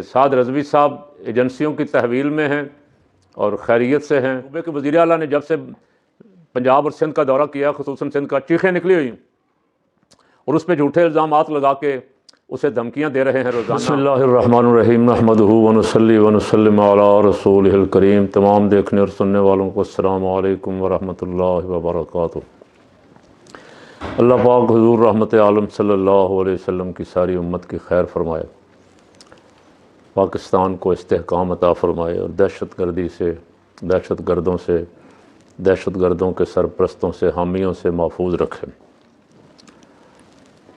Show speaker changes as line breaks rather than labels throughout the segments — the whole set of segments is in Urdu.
سعد رضوی صاحب ایجنسیوں کی تحویل میں ہیں اور خیریت سے ہیں۔ صوبے کے وزیر اعلیٰ نے جب سے پنجاب اور سندھ کا دورہ کیا، خصوصاً سندھ کا، چیخیں نکلی ہوئی اور اس پہ جھوٹے الزامات لگا کے اسے دھمکیاں دے رہے ہیں روزانہ۔ بسم اللہ الرحمن الرحیم، نحمدہ ونصلی ونسلم علی رسولہ الکریم۔ تمام دیکھنے اور سننے والوں کو السلام علیکم ورحمۃ اللہ وبرکاتہ۔ اللہ پاک حضور رحمت عالم صلی اللہ علیہ وسلم کی ساری امت کی خیر فرمائے، پاکستان کو استحکام عطا فرمائے اور دہشت گردی سے، دہشت گردوں سے، دہشت گردوں کے سرپرستوں سے، حامیوں سے محفوظ رکھے۔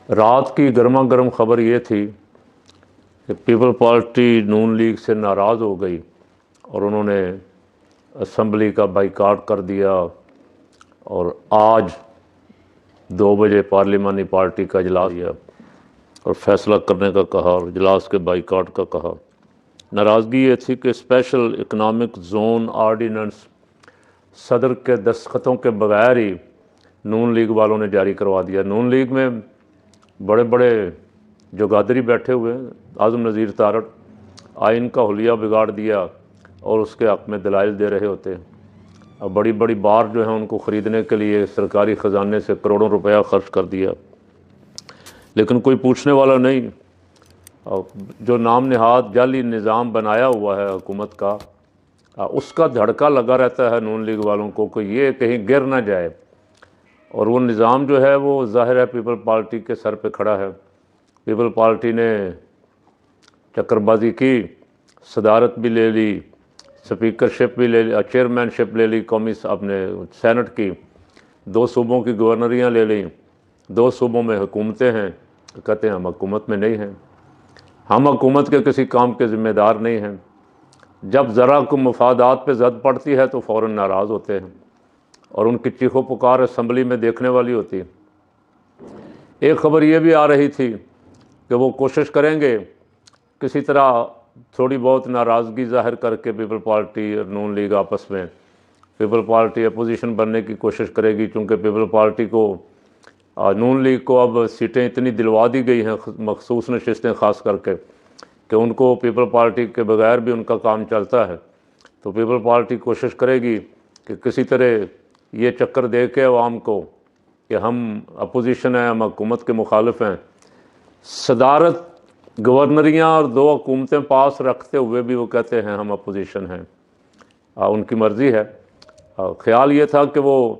رات کی گرما گرم خبر یہ تھی کہ پیپل پارٹی نون لیگ سے ناراض ہو گئی اور انہوں نے اسمبلی کا بائیکاٹ کر دیا اور آج 2 بجے پارلیمانی پارٹی کا اجلاس کیا اور فیصلہ کرنے کا کہا اور اجلاس کے بائیکاٹ کا کہا۔ ناراضگی یہ تھی کہ اسپیشل اکنامک زون آرڈیننس صدر کے دستخطوں کے بغیر ہی نون لیگ والوں نے جاری کروا دیا۔ نون لیگ میں بڑے بڑے جو گادری بیٹھے ہوئے ہیں، اعظم نذیر تارڑ، آئین کا حلیہ بگاڑ دیا اور اس کے حق میں دلائل دے رہے ہوتے ہیں۔ اب بڑی بڑی بار جو ہیں ان کو خریدنے کے لیے سرکاری خزانے سے کروڑوں روپیہ خرچ کر دیا، لیکن کوئی پوچھنے والا نہیں۔ جو نام نہاد جعلی نظام بنایا ہوا ہے حکومت کا، اس کا دھڑکا لگا رہتا ہے نون لیگ والوں کو کہ یہ کہیں گر نہ جائے، اور وہ نظام جو ہے وہ ظاہر ہے پیپل پارٹی کے سر پہ کھڑا ہے۔ پیپل پارٹی نے چکر بازی کی، صدارت بھی لے لی، سپیکر شپ بھی لے لی، چیئرمین شپ لے لی، قومی اپنے سینٹ کی، 2 صوبوں کی گورنریاں لے لیں، 2 صوبوں میں حکومتیں ہیں۔ کہتے ہیں ہم حکومت میں نہیں ہیں، ہم حکومت کے کسی کام کے ذمہ دار نہیں ہیں۔ جب ذرا کو مفادات پہ زد پڑتی ہے تو فوراً ناراض ہوتے ہیں اور ان کی چیخ و پکار اسمبلی میں دیکھنے والی ہوتی ہے۔ ایک خبر یہ بھی آ رہی تھی کہ وہ کوشش کریں گے کسی طرح تھوڑی بہت ناراضگی ظاہر کر کے پیپل پارٹی اور نون لیگ آپس میں، پیپل پارٹی اپوزیشن بننے کی کوشش کرے گی، چونکہ پیپل پارٹی کو، نون لیگ کو اب سیٹیں اتنی دلوا دی گئی ہیں، مخصوص نشستیں خاص کر کے، کہ ان کو پیپل پارٹی کے بغیر بھی ان کا کام چلتا ہے۔ تو پیپل پارٹی کوشش کرے گی کہ کسی طرح یہ چکر دے کے عوام کو کہ ہم اپوزیشن ہیں، ہم حکومت کے مخالف ہیں۔ صدارت، گورنریاں اور 2 حکومتیں پاس رکھتے ہوئے بھی وہ کہتے ہیں ہم اپوزیشن ہیں۔ ان کی مرضی ہے۔ خیال یہ تھا کہ وہ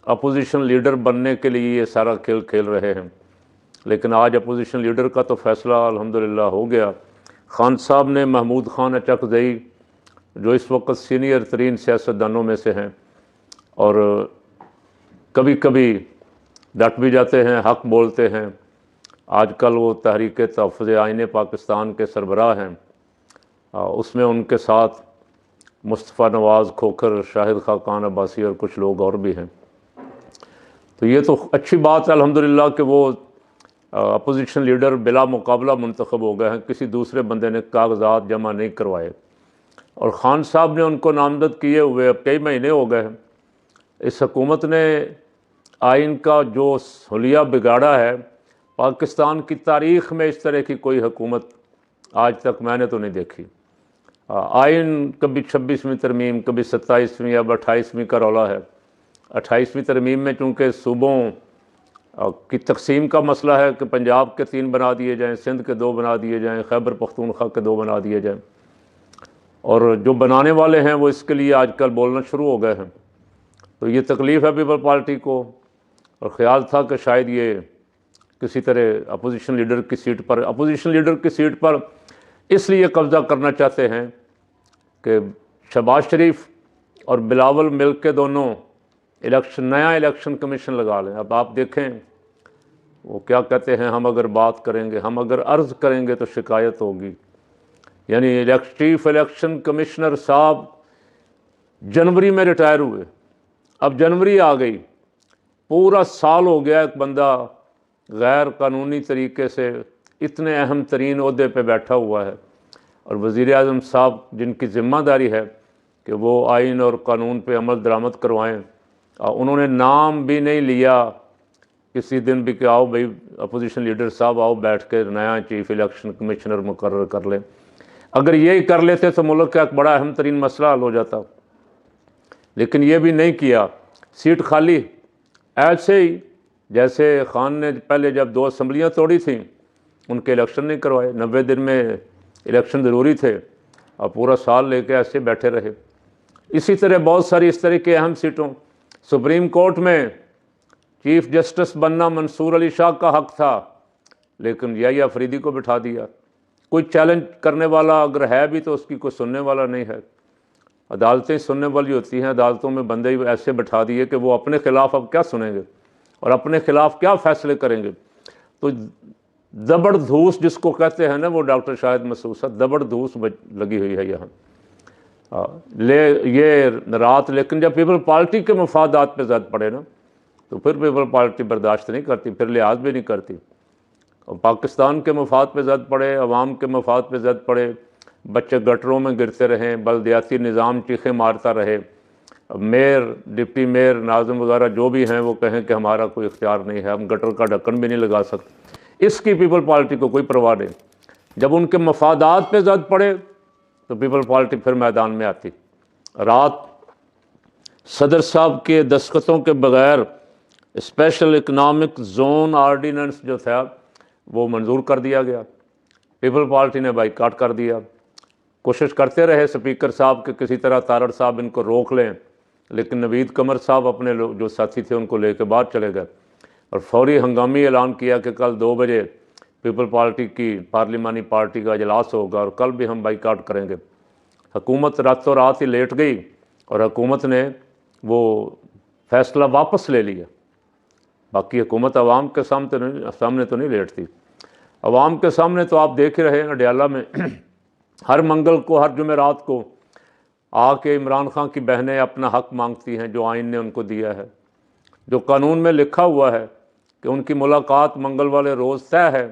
اپوزیشن لیڈر بننے کے لیے یہ سارا کھیل کھیل رہے ہیں، لیکن آج اپوزیشن لیڈر کا تو فیصلہ الحمدللہ ہو گیا۔ خان صاحب نے محمود خان اچکزئی، جو اس وقت سینئر ترین سیاستدانوں میں سے ہیں اور کبھی کبھی ڈٹ بھی جاتے ہیں، حق بولتے ہیں، آج کل وہ تحریک تحفظ آئین پاکستان کے سربراہ ہیں، اس میں ان کے ساتھ مصطفیٰ نواز کھوکھر، شاہد خاقان عباسی اور کچھ لوگ اور بھی ہیں۔ تو یہ تو اچھی بات ہے الحمدللہ کہ وہ اپوزیشن لیڈر بلا مقابلہ منتخب ہو گئے ہیں، کسی دوسرے بندے نے کاغذات جمع نہیں کروائے، اور خان صاحب نے ان کو نامزد کیے ہوئے اب کئی مہینے ہو گئے ہیں۔ اس حکومت نے آئین کا جو حلیہ بگاڑا ہے، پاکستان کی تاریخ میں اس طرح کی کوئی حکومت آج تک میں نے تو نہیں دیکھی۔ آئین کبھی 26ویں ترمیم، کبھی 27ویں، اب 28ویں کا رولا ہے۔ 28ویں ترمیم میں چونکہ صوبوں کی تقسیم کا مسئلہ ہے کہ پنجاب کے 3 بنا دیے جائیں، سندھ کے 2 بنا دیے جائیں، خیبر پختونخوا کے 2 بنا دیے جائیں، اور جو بنانے والے ہیں وہ اس کے لیے آج کل بولنا شروع ہو گئے ہیں۔ تو یہ تکلیف ہے پیپل پارٹی کو، اور خیال تھا کہ شاید یہ کسی طرح اپوزیشن لیڈر کی سیٹ پر اس لیے قبضہ کرنا چاہتے ہیں کہ شہباز شریف اور بلاول مل کے دونوں نیا الیکشن کمیشن لگا لیں۔ اب آپ دیکھیں وہ کیا کہتے ہیں، ہم اگر بات کریں گے، ہم اگر عرض کریں گے تو شکایت ہوگی۔ یعنی چیف الیکشن کمشنر صاحب جنوری میں ریٹائر ہوئے، اب جنوری آ گئی، پورا سال ہو گیا ایک بندہ غیر قانونی طریقے سے اتنے اہم ترین عہدے پہ بیٹھا ہوا ہے، اور وزیر اعظم صاحب جن کی ذمہ داری ہے کہ وہ آئین اور قانون پہ عمل درآمد کروائیں، انہوں نے نام بھی نہیں لیا کسی دن بھی کہ آؤ بھائی اپوزیشن لیڈر صاحب آؤ بیٹھ کے نیا چیف الیکشن کمشنر مقرر کر لیں۔ اگر یہی کر لیتے تو ملک کا ایک بڑا اہم ترین مسئلہ حل ہو جاتا، لیکن یہ بھی نہیں کیا، سیٹ خالی ایسے ہی جیسے خان نے پہلے جب 2 اسمبلیاں توڑی تھیں ان کے الیکشن نہیں کروائے، 90 دن میں الیکشن ضروری تھے اور پورا سال لے کے ایسے بیٹھے رہے۔ اسی طرح بہت ساری اس طرح کے اہم سیٹوں، سپریم کورٹ میں چیف جسٹس بننا منصور علی شاہ کا حق تھا لیکن یحییٰ آفریدی کو بٹھا دیا۔ کوئی چیلنج کرنے والا اگر ہے بھی تو اس کی کوئی سننے والا نہیں ہے۔ عدالتیں سننے والی ہوتی ہیں، عدالتوں میں بندے ایسے بٹھا دیے کہ وہ اپنے خلاف اب کیا سنیں گے اور اپنے خلاف کیا فیصلے کریں گے۔ تو زبر دھوس جس کو کہتے ہیں نا، وہ ڈاکٹر شاہد محسوس ہے، زبر دھوس لگی ہوئی ہے یہاں یہ رات۔ لیکن جب پیپل پارٹی کے مفادات پہ زد پڑے نا تو پھر پیپل پارٹی برداشت نہیں کرتی، پھر لحاظ بھی نہیں کرتی۔ اور پاکستان کے مفاد پہ زد پڑے، عوام کے مفاد پہ زد پڑے، بچے گٹروں میں گرتے رہیں، بلدیاتی نظام چیخیں مارتا رہے، میئر، ڈپٹی میئر، ناظم وغیرہ جو بھی ہیں وہ کہیں کہ ہمارا کوئی اختیار نہیں ہے، ہم گٹر کا ڈھکن بھی نہیں لگا سکتے، اس کی پیپل پارٹی کو کوئی پرواہ نہیں۔ جب ان کے مفادات پہ زد پڑے تو پیپل پارٹی پھر میدان میں آتی۔ رات صدر صاحب کے دستخطوں کے بغیر اسپیشل اکنامک زون آرڈیننس جو تھا وہ منظور کر دیا گیا، پیپل پارٹی نے بائیکاٹ کر دیا۔ کوشش کرتے رہے اسپیکر صاحب کہ کسی طرح تارڑ صاحب ان کو روک لیں، لیکن نوید قمر صاحب اپنے جو ساتھی تھے ان کو لے کے باہر چلے گئے اور فوری ہنگامی اعلان کیا کہ کل 2 بجے پیپل پارٹی کی پارلیمانی پارٹی کا اجلاس ہوگا اور کل بھی ہم بائیکاٹ کریں گے۔ حکومت راتوں رات ہی لیٹ گئی اور حکومت نے وہ فیصلہ واپس لے لیا۔ باقی حکومت عوام کے سامنے تو نہیں لیٹتی۔ عوام کے سامنے تو آپ دیکھ ہی رہے ہیں، اڈیالہ میں ہر منگل کو، ہر جمعرات کو آ کے عمران خان کی بہنیں اپنا حق مانگتی ہیں جو آئین نے ان کو دیا ہے، جو قانون میں لکھا ہوا ہے کہ ان کی ملاقات منگل والے روز طے ہے،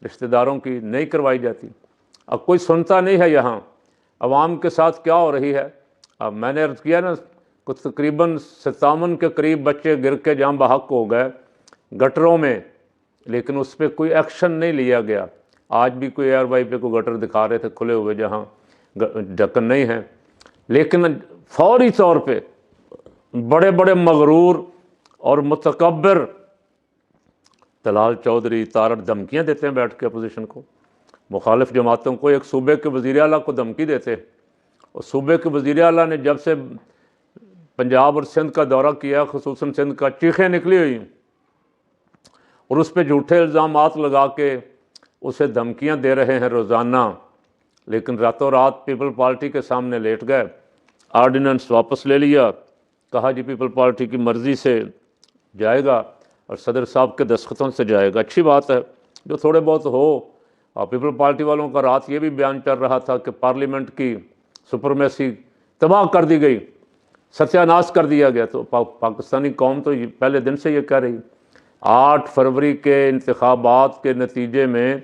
رشتہ داروں کی نہیں کروائی جاتی۔ اب کوئی سنتا نہیں ہے یہاں عوام کے ساتھ کیا ہو رہی ہے۔ اب میں نے عرض کیا نا، کچھ تقریباً 57 کے قریب بچے گر کے جاں بحق ہو گئے گٹروں میں، لیکن اس پہ کوئی ایکشن نہیں لیا گیا۔ آج بھی کوئی ایئر وائی پہ کوئی گٹر دکھا رہے تھے کھلے ہوئے جہاں ڈھکن نہیں ہے، لیکن فوری طور پہ بڑے بڑے مغرور اور متکبر طلال چودھری، تارڑ دھمکیاں دیتے ہیں بیٹھ کے اپوزیشن کو، مخالف جماعتوں کو۔ ایک صوبے کے وزیر اعلیٰ کو دھمکی دیتے ہیں، اور صوبے کے وزیر اعلیٰ نے جب سے پنجاب اور سندھ کا دورہ کیا، خصوصاً سندھ کا، چیخیں نکلی ہوئی اور اس پہ جھوٹے الزامات لگا کے اسے دھمکیاں دے رہے ہیں روزانہ، لیکن راتوں رات پیپل پارٹی کے سامنے لیٹ گئے، آرڈیننس واپس لے لیا، کہا جی پیپل پارٹی کی مرضی سے جائے گا اور صدر صاحب کے دستخطوں سے جائے گا۔ اچھی بات ہے جو تھوڑے بہت ہو۔ اور پیپل پارٹی والوں کا رات یہ بھی بیان چل رہا تھا کہ پارلیمنٹ کی سپرمیسی تباہ کر دی گئی، ستیہ ناش کر دیا گیا۔ تو پاکستانی قوم تو پہلے دن سے یہ کہہ رہی، 8 فروری کے انتخابات کے نتیجے میں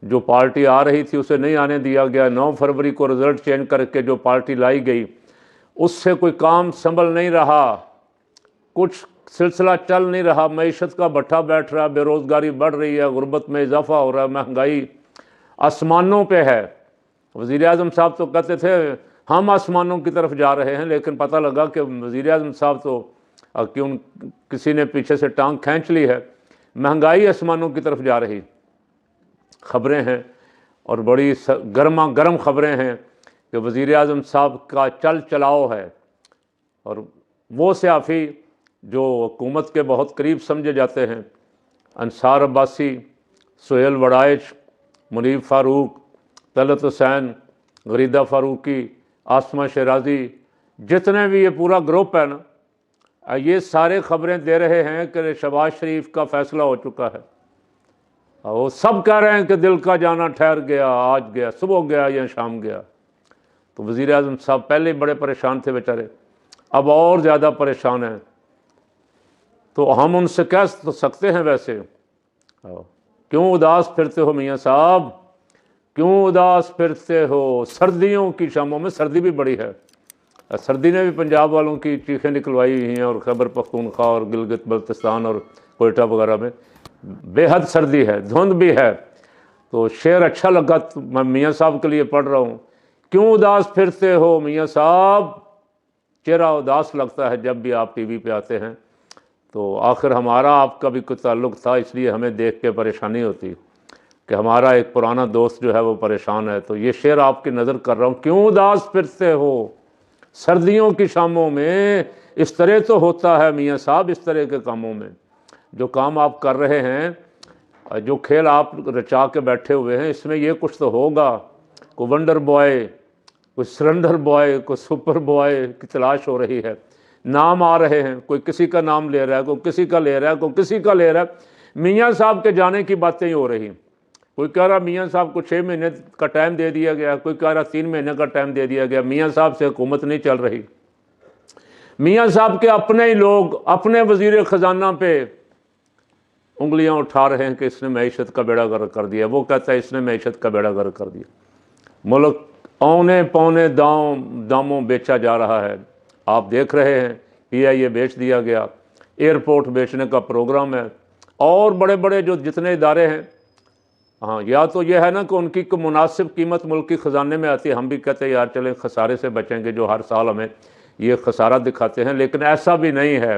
جو پارٹی آ رہی تھی اسے نہیں آنے دیا گیا، 9 فروری کو رزلٹ چینج کر کے جو پارٹی لائی گئی اس سے کوئی کام سنبھل نہیں رہا، کچھ سلسلہ چل نہیں رہا، معیشت کا بٹھا بیٹھ رہا، بے روزگاری بڑھ رہی ہے، غربت میں اضافہ ہو رہا ہے، مہنگائی آسمانوں پہ ہے۔ وزیر اعظم صاحب تو کہتے تھے ہم آسمانوں کی طرف جا رہے ہیں، لیکن پتہ لگا کہ وزیر اعظم صاحب تو کسی نے پیچھے سے ٹانگ کھینچ لی ہے، مہنگائی آسمانوں کی طرف جا رہی۔ خبریں ہیں اور بڑی گرما گرم خبریں ہیں کہ وزیر اعظم صاحب کا چل چلاؤ ہے، اور وہ صحافی جو حکومت کے بہت قریب سمجھے جاتے ہیں، انصار عباسی، سہیل وڑائچ، منیب فاروق، طلعت حسین، غریدہ فاروقی، عاصمہ شیرازی، جتنے بھی یہ پورا گروپ ہے نا، یہ سارے خبریں دے رہے ہیں کہ شہباز شریف کا فیصلہ ہو چکا ہے۔ وہ سب کہہ رہے ہیں کہ دل کا جانا ٹھہر گیا، آج گیا، صبح گیا یا شام گیا۔ تو وزیر اعظم صاحب پہلے ہی بڑے پریشان تھے بیچارے، اب اور زیادہ پریشان ہیں۔ تو ہم ان سے کہہ سکتے ہیں ویسے، کیوں اداس پھرتے ہو میاں صاحب، کیوں اداس پھرتے ہو؟ سردیوں کی شاموں میں سردی بھی بڑی ہے، سردی نے بھی پنجاب والوں کی چیخیں نکلوائی ہوئی ہیں، اور خیبر پختونخوا اور گلگت بلتستان اور کوئٹہ وغیرہ میں بے حد سردی ہے، دھند بھی ہے۔ تو شعر اچھا لگا تو میں میاں صاحب کے لیے پڑھ رہا ہوں. کیوں اداس پھرتے ہو میاں صاحب، چہرہ اداس لگتا ہے جب بھی آپ ٹی وی پہ آتے ہیں. تو آخر ہمارا آپ کا بھی کوئی تعلق تھا، اس لیے ہمیں دیکھ کے پریشانی ہوتی کہ ہمارا ایک پرانا دوست جو ہے وہ پریشان ہے. تو یہ شعر آپ کی نظر کر رہا ہوں. کیوں اداس پھرتے ہو سردیوں کی شاموں میں، اس طرح تو ہوتا ہے میاں صاحب اس طرح کے کاموں میں. جو کام آپ کر رہے ہیں، جو کھیل آپ رچا کے بیٹھے ہوئے ہیں، اس میں یہ کچھ تو ہوگا. کوئی ونڈر بوائے، کوئی سرنڈر بوائے، کوئی سپر بوائے کی تلاش ہو رہی ہے. نام آ رہے ہیں، کوئی کسی کا نام لے رہا ہے، کوئی کسی کا لے رہا ہے، کوئی کسی کا لے رہا ہے. میاں صاحب کے جانے کی باتیں ہی ہو رہی ہیں. کوئی کہہ رہا میاں صاحب کو 6 مہینے کا ٹائم دے دیا گیا، کوئی کہہ رہا 3 مہینے کا ٹائم دے دیا گیا. میاں صاحب سے حکومت نہیں چل رہی. میاں صاحب کے اپنے ہی لوگ اپنے وزیر خزانہ پہ انگلیاں اٹھا رہے ہیں کہ اس نے معیشت کا بیڑا غرق کر دیا. وہ کہتا ہے اس نے معیشت کا بیڑا غرق کر دیا. ملک اونے پونے داموں بیچا جا رہا ہے. آپ دیکھ رہے ہیں پی آئی اے بیچ دیا گیا، ایئرپورٹ بیچنے کا پروگرام ہے، اور بڑے بڑے جو جتنے ادارے ہیں. ہاں، یا تو یہ ہے نا کہ ان کی مناسب قیمت ملک کی خزانے میں آتی ہے. ہم بھی کہتے ہیں یار چلیں خسارے سے بچیں گے، جو ہر سال ہمیں یہ خسارہ دکھاتے ہیں. لیکن ایسا بھی نہیں ہے.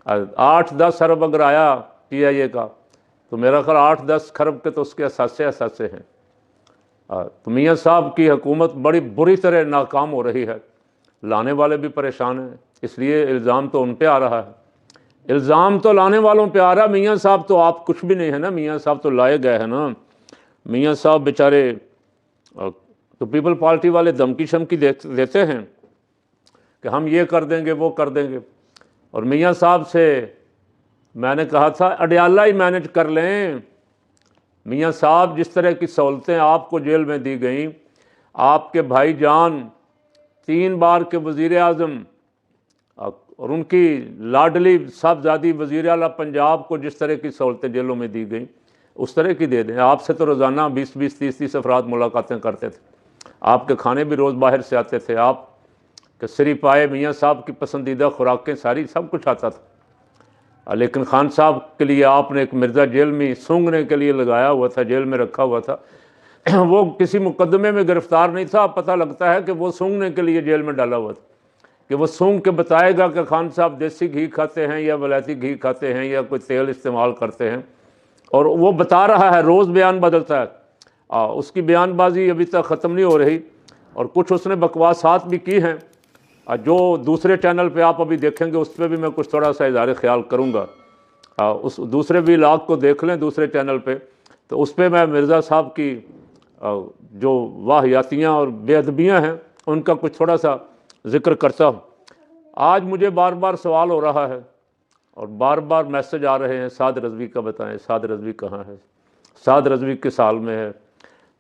8-10 ارب اگر آیا پی آئی اے کا، تو میرا خیال 8-10 کھرب کے تو اس کے اثاثے ہیں. تو میاں صاحب کی حکومت بڑی بری طرح ناکام ہو رہی ہے. لانے والے بھی پریشان ہیں، اس لیے الزام تو ان پہ آ رہا ہے. الزام تو لانے والوں پہ آ رہا ہے. میاں صاحب تو آپ کچھ بھی نہیں ہے نا. میاں صاحب تو لائے گئے ہیں نا. میاں صاحب بیچارے تو پیپل پارٹی والے دھمکی شمکی دیتے ہیں کہ ہم یہ کر دیں گے وہ کر دیں گے. اور میاں صاحب سے میں نے کہا تھا اڈیالہ ہی مینج کر لیں. میاں صاحب جس طرح کی سہولتیں آپ کو جیل میں دی گئیں، آپ کے بھائی جان 3 بار کے وزیر اعظم اور ان کی لاڈلی صاحبزادی وزیر اعلیٰ پنجاب کو جس طرح کی سہولتیں جیلوں میں دی گئیں، اس طرح کی دے دیں. آپ سے تو روزانہ 20-20 30-30 افراد ملاقاتیں کرتے تھے. آپ کے کھانے بھی روز باہر سے آتے تھے. آپ کے سری پائے میاں صاحب کی پسندیدہ خوراکیں ساری سب کچھ آتا تھا. لیکن خان صاحب کے لیے آپ نے ایک مرزا جیل میں سونگھنے کے لیے لگایا ہوا تھا، جیل میں رکھا ہوا تھا. وہ کسی مقدمے میں گرفتار نہیں تھا. پتہ لگتا ہے کہ وہ سونگھنے کے لیے جیل میں ڈالا ہوا تھا کہ وہ سونگھ کے بتائے گا کہ خان صاحب دیسی گھی کھاتے ہیں یا ولایتی گھی کھاتے ہیں یا کوئی تیل استعمال کرتے ہیں. اور وہ بتا رہا ہے، روز بیان بدلتا ہے. اس کی بیان بازی ابھی تک ختم نہیں ہو رہی. اور کچھ اس نے بکواسات بھی کی ہیں جو دوسرے چینل پہ آپ ابھی دیکھیں گے. اس پہ بھی میں کچھ تھوڑا سا اظہار خیال کروں گا. اس دوسرے ویلاگ کو دیکھ لیں دوسرے چینل پہ، تو اس پہ میں مرزا صاحب کی جو واہیاتیاں اور بے ادبیاں ہیں ان کا کچھ تھوڑا سا ذکر کرتا ہوں. آج مجھے بار بار سوال ہو رہا ہے اور بار بار میسج آ رہے ہیں، سعد رضوی کا بتائیں، سعد رضوی کہاں ہے، سعد رضوی کس سال میں ہے.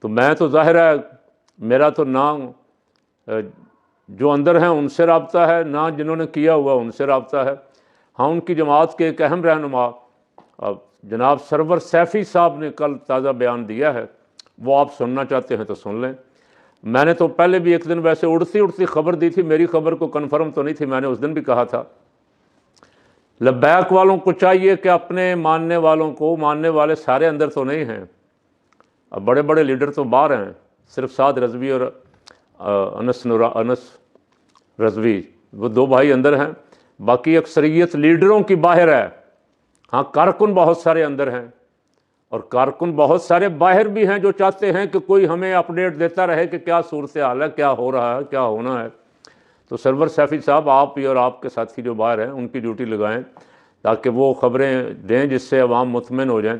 تو میں تو ظاہر ہے میرا تو نام جو اندر ہیں ان سے رابطہ ہے، نہ جنہوں نے کیا ہوا ان سے رابطہ ہے. ہاں، ان کی جماعت کے ایک اہم رہنما جناب سرور سیفی صاحب نے کل تازہ بیان دیا ہے. وہ آپ سننا چاہتے ہیں تو سن لیں. میں نے تو پہلے بھی ایک دن ویسے اڑتی خبر دی تھی، میری خبر کو کنفرم تو نہیں تھی. میں نے اس دن بھی کہا تھا لبیک والوں کو چاہیے کہ اپنے ماننے والوں کو، ماننے والے سارے اندر تو نہیں ہیں، اب بڑے بڑے لیڈر تو باہر ہیں. صرف سعد رضوی اور انس رضوی، وہ 2 بھائی اندر ہیں. باقی اکثریت لیڈروں کی باہر ہے. ہاں، کارکن بہت سارے اندر ہیں، اور کارکن بہت سارے باہر بھی ہیں جو چاہتے ہیں کہ کوئی ہمیں اپڈیٹ دیتا رہے کہ کیا صورتحال ہے، کیا ہو رہا ہے، کیا ہونا ہے. تو سرور سیفی صاحب، آپ بھی اور آپ کے ساتھی جو باہر ہیں ان کی ڈیوٹی لگائیں تاکہ وہ خبریں دیں جس سے عوام مطمئن ہو جائیں.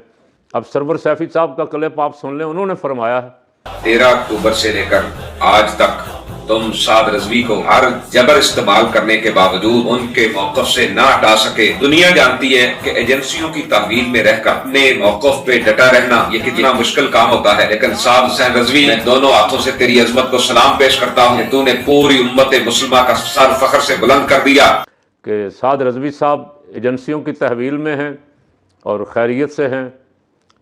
اب سرور سیفی صاحب کا کلپ آپ سن لیں. انہوں نے فرمایا ہے
13 اکتوبر سے لے کر آج تک تم سعد رضوی کو ہر جبر استعمال کرنے کے باوجود ان کے موقف سے نہ ہٹا سکے. دنیا جانتی ہے کہ ایجنسیوں کی تحویل میں رہ کر اپنے موقف پہ ڈٹا رہنا یہ کتنا مشکل کام ہوتا ہے. لیکن سعد حسین رضوی، میں دونوں ہاتھوں سے تیری عظمت کو سلام پیش کرتا ہوں کہ تو نے پوری امت مسلمہ کا سر فخر سے بلند کر دیا.
کہ سعد رضوی صاحب ایجنسیوں کی تحویل میں ہیں اور خیریت سے ہیں،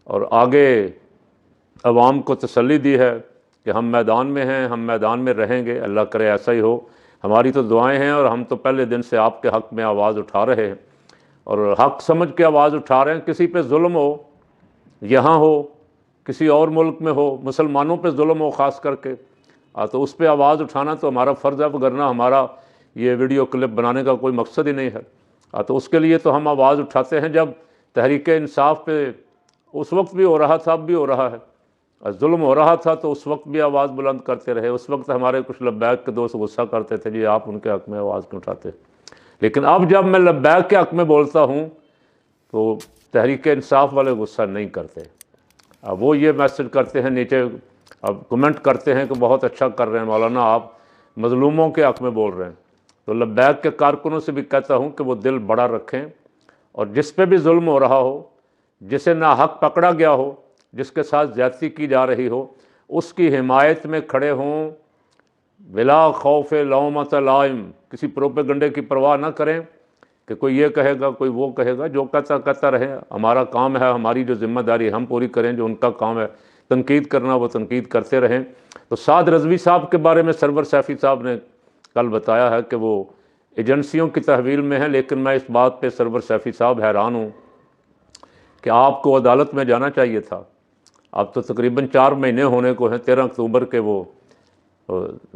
اور آگے عوام کو تسلی دی ہے کہ ہم میدان میں ہیں، ہم میدان میں رہیں گے. اللہ کرے ایسا ہی ہو. ہماری تو دعائیں ہیں، اور ہم تو پہلے دن سے آپ کے حق میں آواز اٹھا رہے ہیں، اور حق سمجھ کے آواز اٹھا رہے ہیں. کسی پہ ظلم ہو، یہاں ہو کسی اور ملک میں ہو، مسلمانوں پہ ظلم ہو خاص کر کے، تو اس پہ آواز اٹھانا تو ہمارا فرض ہے، وگرنہ ہمارا یہ ویڈیو کلپ بنانے کا کوئی مقصد ہی نہیں ہے۔ تو اس کے لیے تو ہم آواز اٹھاتے ہیں جب تحریک انصاف پہ اس وقت بھی ہو رہا تھا، اب بھی ہو رہا ہے، ظلم ہو رہا تھا تو اس وقت بھی آواز بلند کرتے رہے۔ اس وقت ہمارے کچھ لبیک کے دوست غصہ کرتے تھے، جی آپ ان کے حق میں آواز کیوں اٹھاتے، لیکن اب جب میں لبیک کے حق میں بولتا ہوں تو تحریک انصاف والے غصہ نہیں کرتے۔ اب وہ یہ میسج کرتے ہیں نیچے، اب کمنٹ کرتے ہیں کہ بہت اچھا کر رہے ہیں مولانا، آپ مظلوموں کے حق میں بول رہے ہیں۔ تو لبیک کے کارکنوں سے بھی کہتا ہوں کہ وہ دل بڑا رکھیں، اور جس پہ بھی ظلم ہو رہا ہو، جسے ناحق پکڑا گیا ہو، جس کے ساتھ زیادتی کی جا رہی ہو، اس کی حمایت میں کھڑے ہوں، بلا خوف لومۃ لائم، کسی پروپیگنڈے کی پرواہ نہ کریں کہ کوئی یہ کہے گا کوئی وہ کہے گا، جو کہتا رہے۔ ہمارا کام ہے، ہماری جو ذمہ داری ہم پوری کریں، جو ان کا کام ہے تنقید کرنا وہ تنقید کرتے رہیں۔ تو سعد رضوی صاحب کے بارے میں سرور سیفی صاحب نے کل بتایا ہے کہ وہ ایجنسیوں کی تحویل میں ہیں، لیکن میں اس بات پہ سرور سیفی صاحب حیران ہوں کہ آپ کو عدالت میں جانا چاہیے تھا۔ اب تو تقریباً 4 مہینے ہونے کو ہیں، 13 اکتوبر کے وہ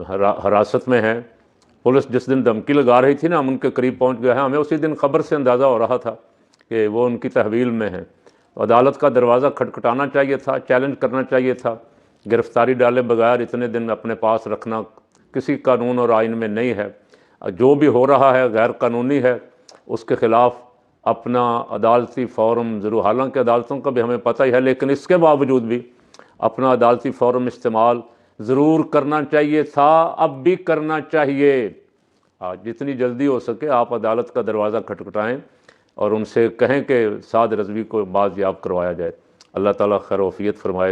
حراست میں ہیں۔ پولیس جس دن دھمکی لگا رہی تھی نا، ہم ان کے قریب پہنچ گئے ہیں، ہمیں اسی دن خبر سے اندازہ ہو رہا تھا کہ وہ ان کی تحویل میں ہیں۔ عدالت کا دروازہ کھٹکھٹانا چاہیے تھا، چیلنج کرنا چاہیے تھا۔ گرفتاری ڈالے بغیر اتنے دن اپنے پاس رکھنا کسی قانون اور آئین میں نہیں ہے۔ جو بھی ہو رہا ہے غیر قانونی ہے، اس کے خلاف اپنا عدالتی فورم ضرور، حالانکہ عدالتوں کا بھی ہمیں پتہ ہی ہے، لیکن اس کے باوجود بھی اپنا عدالتی فورم استعمال ضرور کرنا چاہیے تھا، اب بھی کرنا چاہیے۔ جتنی جلدی ہو سکے آپ عدالت کا دروازہ کھٹکھٹائیں اور ان سے کہیں کہ سعد رضوی کو بازیاب کروایا جائے۔ اللہ تعالیٰ خیر و عافیت فرمائے۔